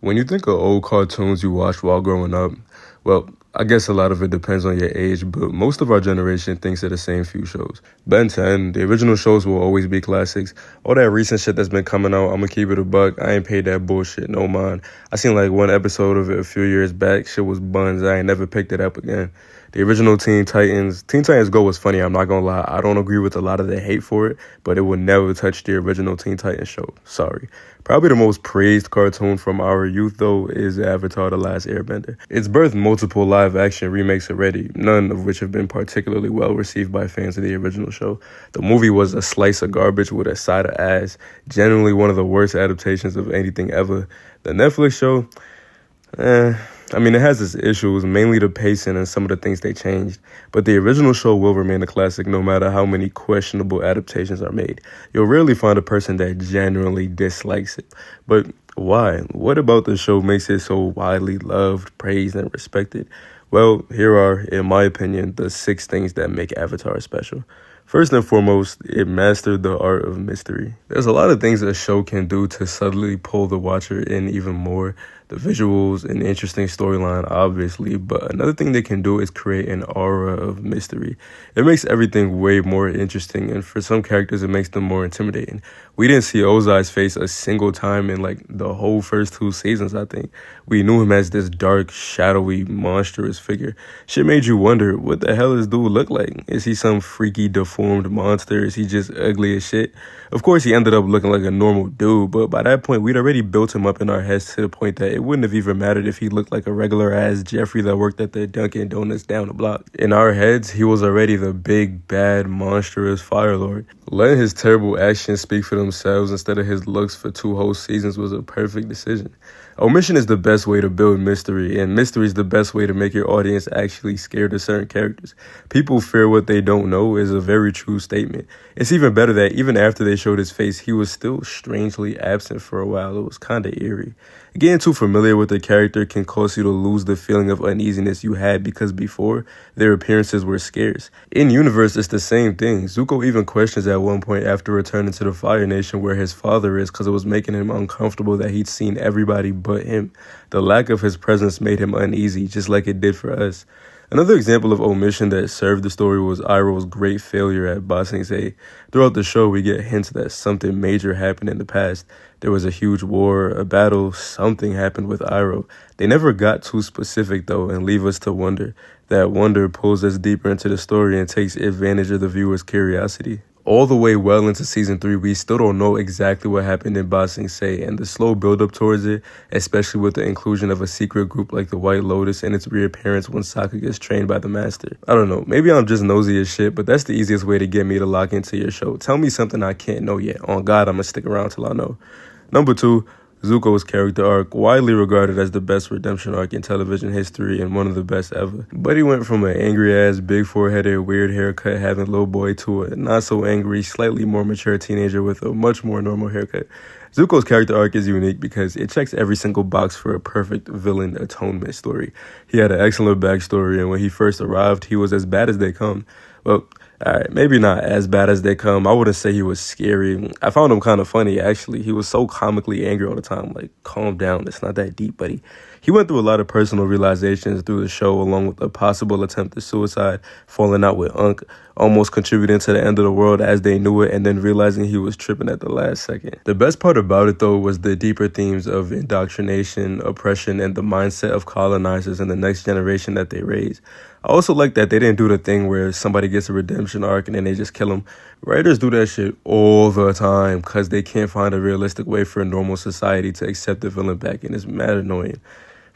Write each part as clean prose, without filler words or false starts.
When you think of old cartoons you watched while growing up, well, I guess a lot of it depends on your age, but most of our generation thinks of the same few shows. Ben 10, the original shows will always be classics. All that recent shit that's been coming out, I'ma keep it a buck. I ain't paid that bullshit, no mind. I seen like one episode of it a few years back. Shit was buns. I ain't never picked it up again. The original Teen Titans Go was funny, I'm not gonna lie. I don't agree with a lot of the hate for it, but it will never touch the original Teen Titans show. Sorry. Probably the most praised cartoon from our youth, though, is Avatar: The Last Airbender. It's birthed multiple live-action remakes already, none of which have been particularly well-received by fans of the original show. The movie was a slice of garbage with a side of ass, generally one of the worst adaptations of anything ever. The Netflix show, it has its issues, mainly the pacing and some of the things they changed. But the original show will remain a classic no matter how many questionable adaptations are made. You'll rarely find a person that genuinely dislikes it. But why? What about the show makes it so widely loved, praised, and respected? Well, here are, in my opinion, the 6 things that make Avatar special. First and foremost, it mastered the art of mystery. There's a lot of things a show can do to subtly pull the watcher in even more. The visuals, an interesting storyline, obviously, but another thing they can do is create an aura of mystery. It makes everything way more interesting, and for some characters, it makes them more intimidating. We didn't see Ozai's face a single time in like the whole first 2 seasons, I think. We knew him as this dark, shadowy, monstrous figure. Shit made you wonder, what the hell does dude look like? Is he some freaky, deformed monster? Is he just ugly as shit? Of course, he ended up looking like a normal dude, but by that point, we'd already built him up in our heads to the point that it wouldn't have even mattered if he looked like a regular-ass Jeffrey that worked at the Dunkin' Donuts down the block. In our heads, he was already the big, bad, monstrous Fire Lord. Letting his terrible actions speak for themselves instead of his looks for 2 whole seasons was a perfect decision. Omission is the best way to build mystery, and mystery is the best way to make your audience actually scared of certain characters. People fear what they don't know is a very true statement. It's even better that even after they showed his face, he was still strangely absent for a while. It was kind of eerie. Getting too familiar with the character can cause you to lose the feeling of uneasiness you had because before, their appearances were scarce. In universe, it's the same thing. Zuko even questions at one point after returning to the Fire Nation where his father is because it was making him uncomfortable that he'd seen everybody but him. The lack of his presence made him uneasy, just like it did for us. Another example of omission that served the story was Iroh's great failure at Ba Sing Se. Throughout the show, we get hints that something major happened in the past. There was a huge war, a battle, something happened with Iroh. They never got too specific, though, and leave us to wonder. That wonder pulls us deeper into the story and takes advantage of the viewer's curiosity. All the way well into Season 3, we still don't know exactly what happened in Ba Sing Se, and the slow build-up towards it, especially with the inclusion of a secret group like the White Lotus and its reappearance when Sokka gets trained by the Master. I don't know, maybe I'm just nosy as shit, but that's the easiest way to get me to lock into your show. Tell me something I can't know yet. On God, I'm gonna stick around till I know. Number 2, Zuko's character arc, widely regarded as the best redemption arc in television history and one of the best ever. But he went from an angry-ass, big foreheaded, weird haircut having little boy to a not-so-angry, slightly more mature teenager with a much more normal haircut. Zuko's character arc is unique because it checks every single box for a perfect villain atonement story. He had an excellent backstory, and when he first arrived, he was as bad as they come. Well, alright, maybe not as bad as they come. I wouldn't say he was scary. I found him kind of funny, actually. He was so comically angry all the time. Like, calm down. It's not that deep, buddy. He went through a lot of personal realizations through the show, along with a possible attempt at suicide, falling out with Unk, almost contributing to the end of the world as they knew it, and then realizing he was tripping at the last second. The best part about it, though, was the deeper themes of indoctrination, oppression, and the mindset of colonizers and the next generation that they raise. I also like that they didn't do the thing where somebody gets a redemption arc and then they just kill him. Writers do that shit all the time because they can't find a realistic way for a normal society to accept the villain back, and it's mad annoying.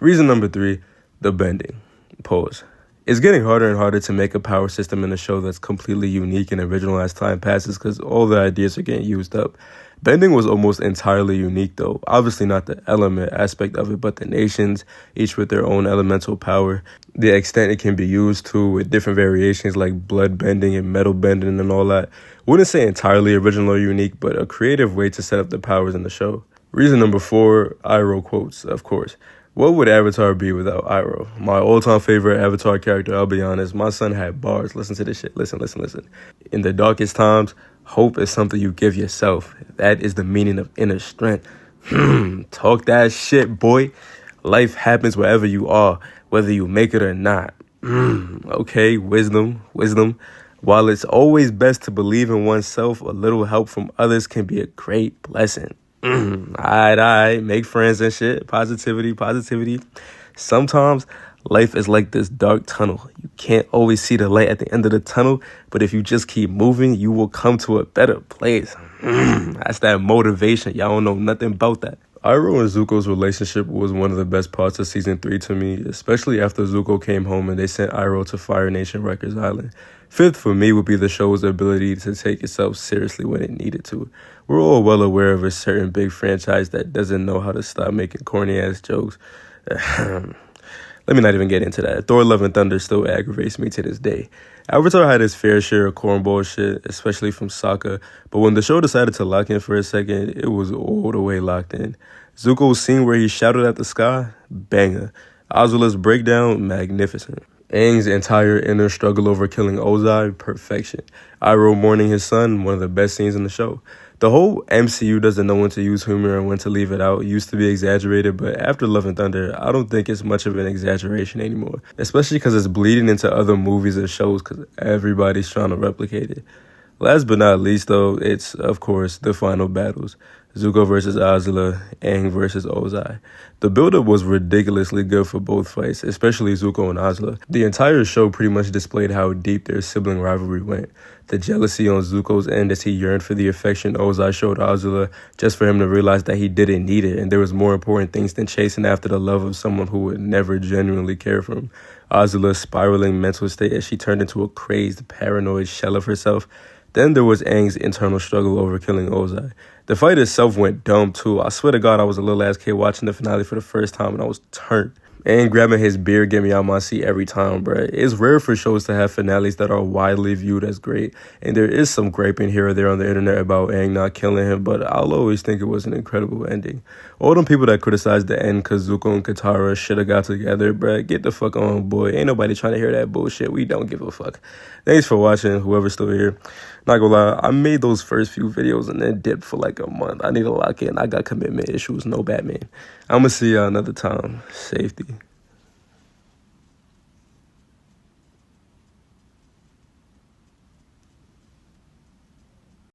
Reason number 3, the bending. Pause. It's getting harder and harder to make a power system in a show that's completely unique and original as time passes because all the ideas are getting used up. Bending was almost entirely unique, though. Obviously not the element aspect of it, but the nations, each with their own elemental power. The extent it can be used to with different variations like blood bending and metal bending and all that. Wouldn't say entirely original or unique, but a creative way to set up the powers in the show. Reason number 4, Iroh quotes, of course. What would Avatar be without Iroh? My all-time favorite Avatar character, I'll be honest. My son had bars. Listen to this shit. Listen. In the darkest times, hope is something you give yourself. That is the meaning of inner strength. Talk that shit, boy. Life happens wherever you are, whether you make it or not. Okay, wisdom. While it's always best to believe in oneself, a little help from others can be a great blessing. Alright, make friends and shit. Positivity. Sometimes life is like this dark tunnel. You can't always see the light at the end of the tunnel, but if you just keep moving, you will come to a better place. That's that motivation. Y'all don't know nothing about that. Iroh and Zuko's relationship was one of the best parts of season 3 to me, especially after Zuko came home and they sent Iroh to Fire Nation Records Island. Fifth for me would be the show's ability to take itself seriously when it needed to. We're all well aware of a certain big franchise that doesn't know how to stop making corny ass jokes. Let me not even get into that. Thor Love and Thunder still aggravates me to this day. Avatar had his fair share of cornball shit, especially from Sokka, but when the show decided to lock in for a second, it was all the way locked in. Zuko's scene where he shouted at the sky, banger. Azula's breakdown, magnificent. Aang's entire inner struggle over killing Ozai, perfection. Iroh mourning his son, one of the best scenes in the show. The whole MCU doesn't know when to use humor and when to leave it out used to be exaggerated, but after Love and Thunder, I don't think it's much of an exaggeration anymore. Especially because it's bleeding into other movies and shows because everybody's trying to replicate it. Last but not least, though, it's, of course, the final battles. Zuko versus Azula, Aang versus Ozai. The build-up was ridiculously good for both fights, especially Zuko and Azula. The entire show pretty much displayed how deep their sibling rivalry went. The jealousy on Zuko's end as he yearned for the affection Ozai showed Azula, just for him to realize that he didn't need it, and there was more important things than chasing after the love of someone who would never genuinely care for him. Azula's spiraling mental state as she turned into a crazed, paranoid shell of herself. Then there was Aang's internal struggle over killing Ozai. The fight itself went dumb too. I swear to God, I was a little ass kid watching the finale for the first time and I was turned. Aang grabbing his beard get me out my seat every time, bruh. It's rare for shows to have finales that are widely viewed as great, and there is some griping here or there on the internet about Aang not killing him, but I'll always think it was an incredible ending. All them people that criticized the end cause Zuko and Katara should have got together, bruh, get the fuck on, boy. Ain't nobody trying to hear that bullshit. We don't give a fuck. Thanks for watching, whoever's still here. Not gonna lie, I made those first few videos and then dipped for like a month. I need to lock in. I got commitment issues, no Batman. I'ma see y'all another time. Safety.